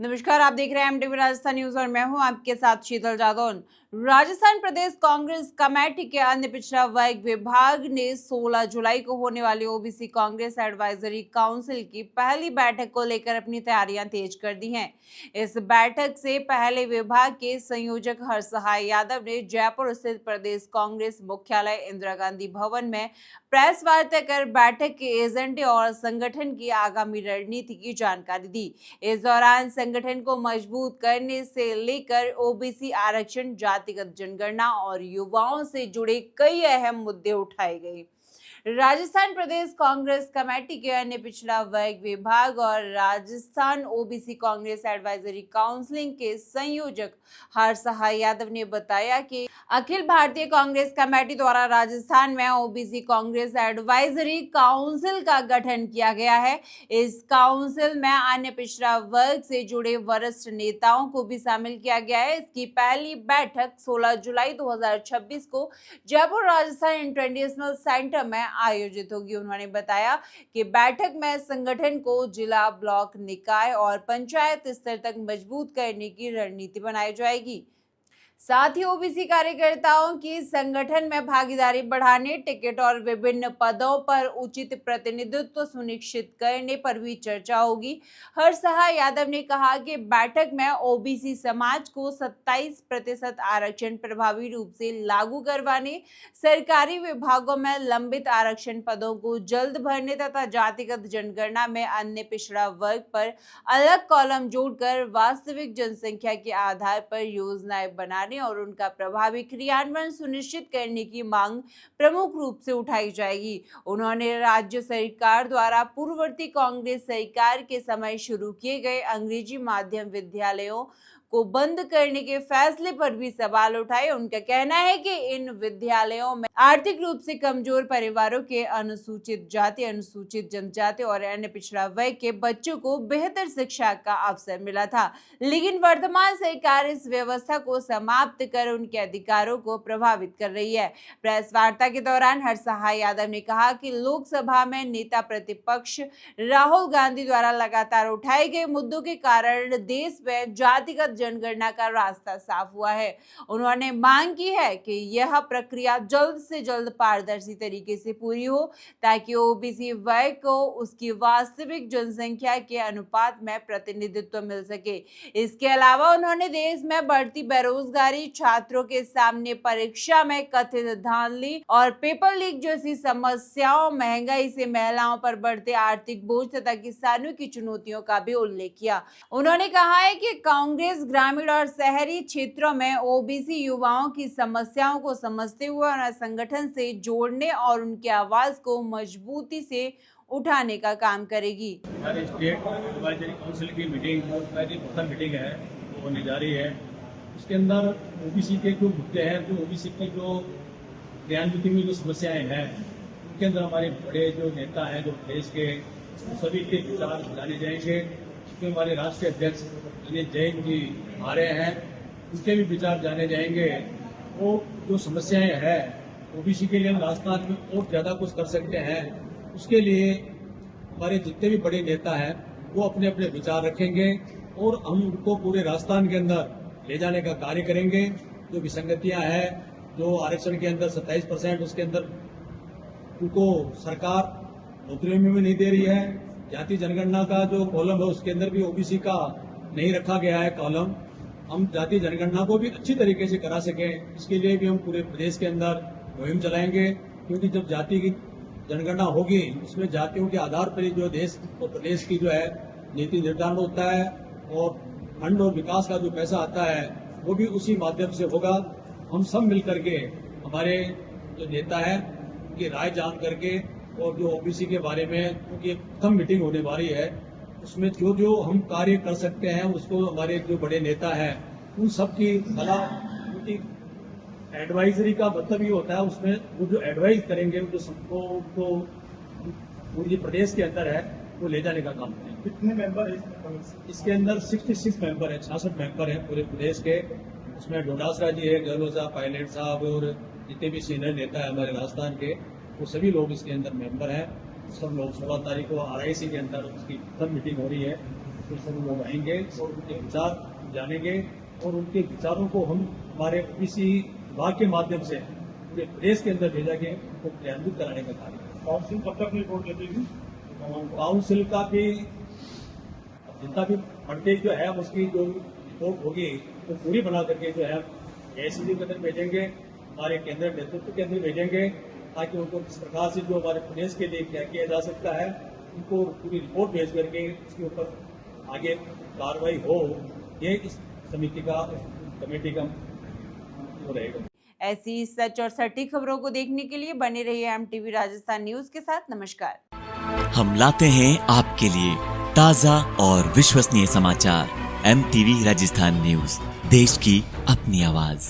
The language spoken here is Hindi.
नमस्कार, आप देख रहे हैं एमटीवी राजस्थान न्यूज और मैं हूं आपके साथ शीतल जादौन। राजस्थान प्रदेश कांग्रेस कमेटी के अन्य पिछड़ा वर्ग विभाग ने 16 जुलाई को होने वाली ओबीसी कांग्रेस एडवाइजरी काउंसिल की पहली बैठक को लेकर अपनी तैयारियां तेज कर दी हैं। इस बैठक से पहले विभाग के संयोजक हरसहाय यादव ने जयपुर स्थित प्रदेश कांग्रेस मुख्यालय इंदिरा गांधी भवन में प्रेस वार्ता कर बैठक के एजेंडे और संगठन की आगामी रणनीति की जानकारी दी। इस दौरान संगठन को मजबूत करने से लेकर ओबीसी आरक्षण, जातिगत जनगणना और युवाओं से जुड़े कई अहम मुद्दे उठाए गए। राजस्थान प्रदेश कांग्रेस कमेटी के अन्य पिछड़ा वर्ग विभाग और Rajasthan OBC Congress advisory counselling के संयोजक हरसहाय यादव ने बताया कि अखिल भारतीय कांग्रेस कमेटी द्वारा राजस्थान में ओबीसी कांग्रेस एडवाइजरी काउंसिल का गठन किया गया है। इस काउंसिल में अन्य पिछड़ा वर्ग से जुड़े वरिष्ठ नेताओं को भी शामिल किया गया है। इसकी पहली बैठक 16 जुलाई 2026 को जयपुर राजस्थान इंटरनेशनल सेंटर में आयोजित होगी। उन्होंने बताया कि बैठक में संगठन को जिला, ब्लॉक, निकाय और पंचायत स्तर तक मजबूत करने की रणनीति बनाई जाएगी। साथ ही ओबीसी कार्यकर्ताओं की संगठन में भागीदारी बढ़ाने, टिकट और विभिन्न पदों पर उचित प्रतिनिधित्व सुनिश्चित करने पर भी चर्चा होगी। हरसहाय यादव ने कहा कि बैठक में ओबीसी समाज को 27% आरक्षण प्रभावी रूप से लागू करवाने, सरकारी विभागों में लंबित आरक्षण पदों को जल्द भरने तथा जातिगत जनगणना में अन्य पिछड़ा वर्ग पर अलग कॉलम जोड़कर वास्तविक जनसंख्या के आधार पर योजनाएं बनाने और उनका प्रभावी क्रियान्वयन सुनिश्चित करने की मांग प्रमुख रूप से उठाई जाएगी। उन्होंने राज्य सरकार द्वारा पूर्ववर्ती कांग्रेस सरकार के समय शुरू किए गए अंग्रेजी माध्यम विद्यालयों को बंद करने के फैसले पर भी सवाल उठाए। उनका कहना है कि इन विद्यालयों में आर्थिक रूप से कमजोर परिवारों के, अनुसूचित जाति, अनुसूचित जनजाति और अन्य पिछड़ा वर्ग के बच्चों को बेहतर शिक्षा का अवसर मिला था, लेकिन वर्तमान सरकार इस व्यवस्था को समाप्त कर उनके अधिकारों को प्रभावित कर रही है। प्रेस वार्ता के दौरान हरसहाय यादव ने कहा कि लोकसभा में नेता प्रतिपक्ष राहुल गांधी द्वारा लगातार उठाए गए मुद्दों के कारण देश में जातिगत जनगणना का रास्ता साफ हुआ है। उन्होंने मांग की है कि यह प्रक्रिया जल्द से जल्द पारदर्शी तरीके से पूरी हो ताकि ओबीसी वर्ग को उसकी वास्तविक जनसंख्या के अनुपात में प्रतिनिधित्व मिल सके। इसके अलावा उन्होंने देश में बढ़ती बेरोजगारी, छात्रों के सामने परीक्षा में कथित धांधली और पेपर लीक जैसी समस्याओं, महंगाई से महिलाओं पर बढ़ते आर्थिक बोझ तथा किसानों की चुनौतियों का भी उल्लेख किया। उन्होंने कहा है कि कांग्रेस ग्रामीण और शहरी क्षेत्रों में ओबीसी युवाओं की समस्याओं को समझते हुए उन्हें संगठन से जोड़ने और उनकी आवाज को मजबूती से उठाने का काम करेगी। हमारे स्टेट एडवाइजरी काउंसिल की मीटिंग पहली प्रथम मीटिंग है, वो होने जा रही है। उसके अंदर ओबीसी के जो मुद्दे हैं, जो ओबीसी की जो क्रियान्विति में जो समस्याएं हैं, उनके अंदर हमारे बड़े जो नेता हैं, जो देश के सभी के विचार जाने जाएंगे। उसमें हमारे राष्ट्रीय अध्यक्ष जैन जी आ रहे हैं, उनके भी विचार जाने जाएंगे। वो जो समस्याएं हैं ओबीसी के लिए राजस्थान में और ज्यादा कुछ कर सकते हैं, उसके लिए हमारे जितने भी बड़े नेता हैं वो अपने अपने विचार रखेंगे और हम उनको पूरे राजस्थान के अंदर ले जाने का कार्य करेंगे। जो विसंगतियां हैं, जो आरक्षण के अंदर 27%, उसके अंदर उनको सरकार नौकरियों में भी नहीं दे रही है। जाति जनगणना का जो कॉलम है उसके अंदर भी ओबीसी का नहीं रखा गया है कॉलम। हम जाति जनगणना को भी अच्छी तरीके से करा सकें, इसके लिए भी हम पूरे प्रदेश के अंदर मुहिम चलाएंगे, क्योंकि जब जाति की जनगणना होगी उसमें जातियों के आधार पर ही जो देश और प्रदेश की जो है नीति निर्धारण होता है और फंड और विकास का जो पैसा आता है वो भी उसी माध्यम से होगा। हम सब मिल करके, हमारे जो नेता है उनकी राय जान करके और जो ओबीसी के बारे में, क्योंकि प्रथम मीटिंग होने वाली है, उसमें जो जो हम कार्य कर सकते हैं उसको हमारे जो बड़े नेता हैं उन सब की सलाह, क्योंकि एडवाइजरी का मतलब ये होता है उसमें वो जो एडवाइज करेंगे जो सबको तो पूरे प्रदेश के अंदर है वो ले जाने का काम करेंगे। कितने मेंबर है इसके अंदर? 66 मेंबर है, 66 मेंबर है पूरे प्रदेश के। उसमें डोडासरा जी है, गहलोत पायलट साहब और जितने भी सीनियर नेता है हमारे राजस्थान के, वो सभी लोग इसके अंदर मेंबर हैं। सब लोग 16 तारीख को RIC के अंदर उसकी प्रथम मीटिंग हो रही है। स्टेशन में वो आएंगे और उनके विचार जानेंगे और उनके विचारों को हम हमारे ओबीसी विभाग के माध्यम से पूरे प्रदेश के अंदर भेजा के उनको क्रियान्वित कराने का कार्य है। काउंसिल कब तक रिपोर्ट दे देगी? काउंसिल का भी जितना भी पढ़ते जो है उसकी जो रिपोर्ट होगी तो पूरी बना करके जो है एसीसी के अंदर भेजेंगे, हमारे केंद्रीय नेतृत्व के अंदर भेजेंगे, ताकि उनको किस प्रकार से जो हमारे प्रदेश के लिए क्या किया जा सकता है उनको पूरी रिपोर्ट भेज करके उसके ऊपर आगे कार्रवाई हो, ये इस समिति का कमेटी का वो रहेगा। ऐसी सच और सटीक खबरों को देखने के लिए बने रहिए एमटीवी राजस्थान न्यूज के साथ। नमस्कार। हम लाते हैं आपके लिए ताजा और विश्वसनीय समाचार। एमटीवी राजस्थान न्यूज, देश की अपनी आवाज।